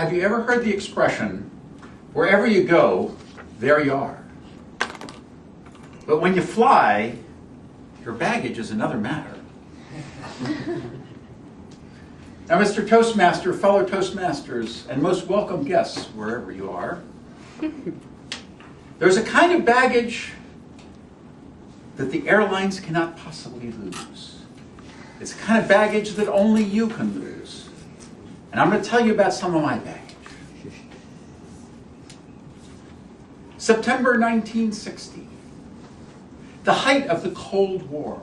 Have you ever heard the expression, wherever you go, there you are? But when you fly, your baggage is another matter. Now, Mr. Toastmaster, fellow Toastmasters, and most welcome guests, wherever you are, there's a kind of baggage that the airlines cannot possibly lose. It's a kind of baggage that only you can lose. And I'm going to tell you about some of my baggage. September 1960, the height of the Cold War.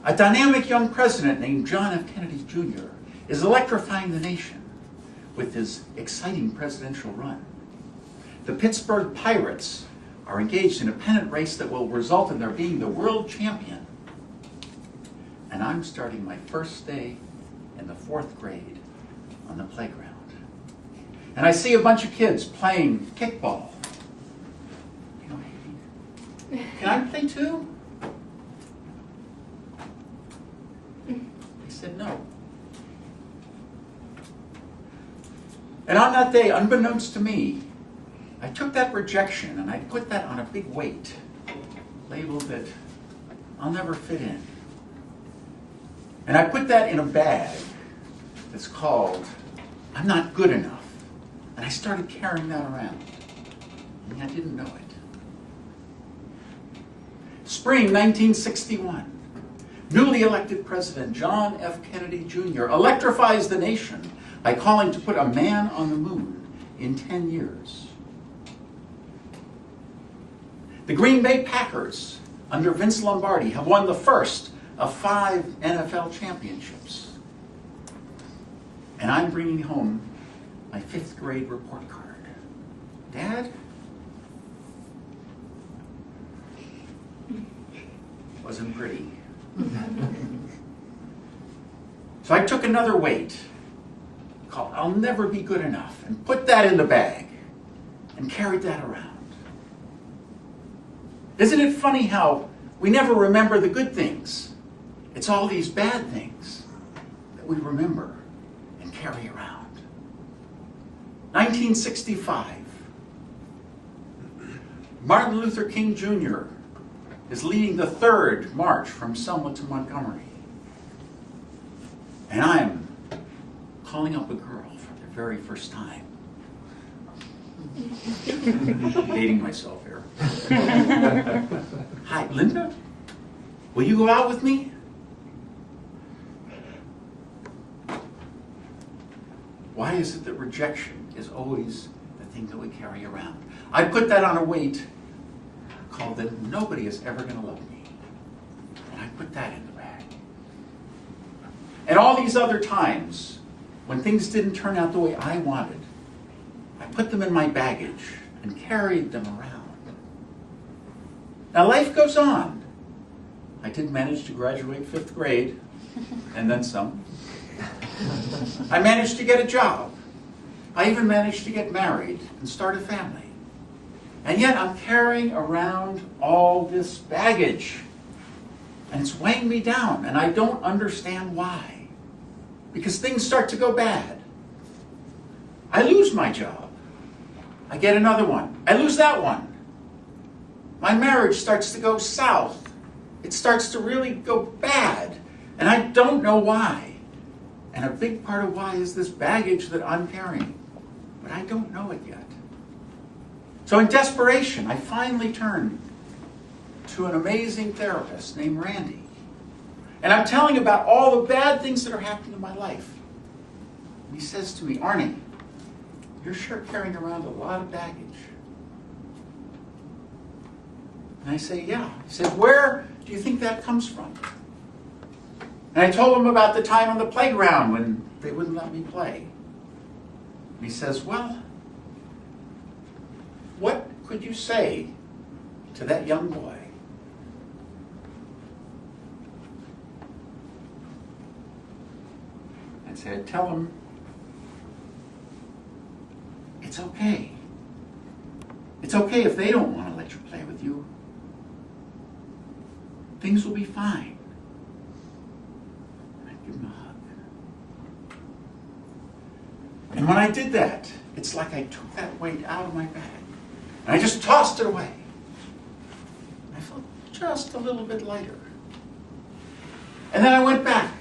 A dynamic young president named John F. Kennedy Jr. is electrifying the nation with his exciting presidential run. The Pittsburgh Pirates are engaged in a pennant race that will result in their being the world champion. And I'm starting my first day in the 4th grade on the playground. And I see a bunch of kids playing kickball. You know, can I play too? They said no. And on that day, unbeknownst to me, I took that rejection and I put that on a big weight, labeled it, I'll never fit in. And I put that in a bag that's called, I'm not good enough. And I started carrying that around. And I didn't know it. Spring 1961. Newly elected President John F. Kennedy Jr. electrifies the nation by calling to put a man on the moon in 10 years. The Green Bay Packers, under Vince Lombardi, have won the first of 5 NFL championships. And I'm bringing home my 5th grade report card. Dad? Wasn't pretty. So I took another weight called I'll never be good enough and put that in the bag and carried that around. Isn't it funny how we never remember the good things? It's all these bad things that we remember and carry around. 1965. Martin Luther King Jr. is leading the 3rd march from Selma to Montgomery. And I'm calling up a girl for the very first time. Dating myself here. Hi, Linda? Will you go out with me? Why is it that rejection is always the thing that we carry around? I put that on a weight called that nobody is ever going to love me. And I put that in the bag. And all these other times, when things didn't turn out the way I wanted, I put them in my baggage and carried them around. Now life goes on. I did manage to graduate 5th grade, and then some. I managed to get a job. I even managed to get married and start a family. And yet I'm carrying around all this baggage. And it's weighing me down, and I don't understand why. Because things start to go bad. I lose my job. I get another one. I lose that one. My marriage starts to go south. It starts to really go bad. And I don't know why. And a big part of why is this baggage that I'm carrying. But I don't know it yet. So in desperation, I finally turned to an amazing therapist named Randy. And I'm telling about all the bad things that are happening in my life. And he says to me, Arnie, you're sure carrying around a lot of baggage. And I say, yeah. He said, where do you think that comes from? And I told him about the time on the playground when they wouldn't let me play. And he says, well, what could you say to that young boy? I said, tell him it's okay. It's okay if they don't want to let you play with you. Things will be fine. And I'd give him a hug. And when I did that, it's like I took that weight out of my bag. And I just tossed it away. I felt just a little bit lighter. And then I went back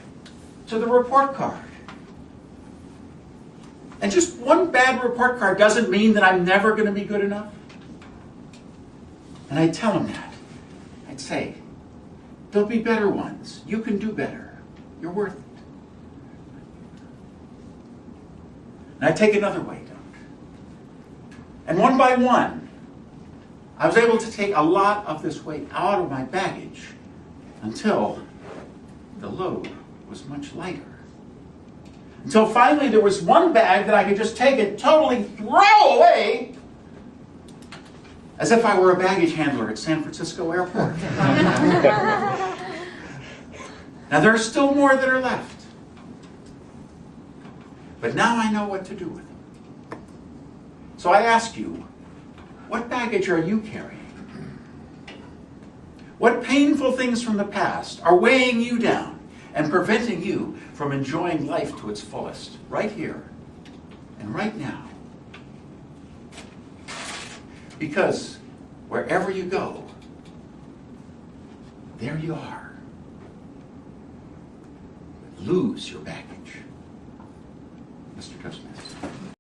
to the report card. And just one bad report card doesn't mean that I'm never going to be good enough. And I'd tell him that. I'd say, there'll be better ones. You can do better. You're worth it. And I'd take another weight out. And one by one, I was able to take a lot of this weight out of my baggage until the load was much lighter. Until finally there was one bag that I could just take and totally throw away as if I were a baggage handler at San Francisco Airport. Now there are still more that are left. But now I know what to do with them. So I ask you, what baggage are you carrying? What painful things from the past are weighing you down and preventing you from enjoying life to its fullest, right here and right now? Because wherever you go, there you are. Lose your baggage. Mr. Toastmaster.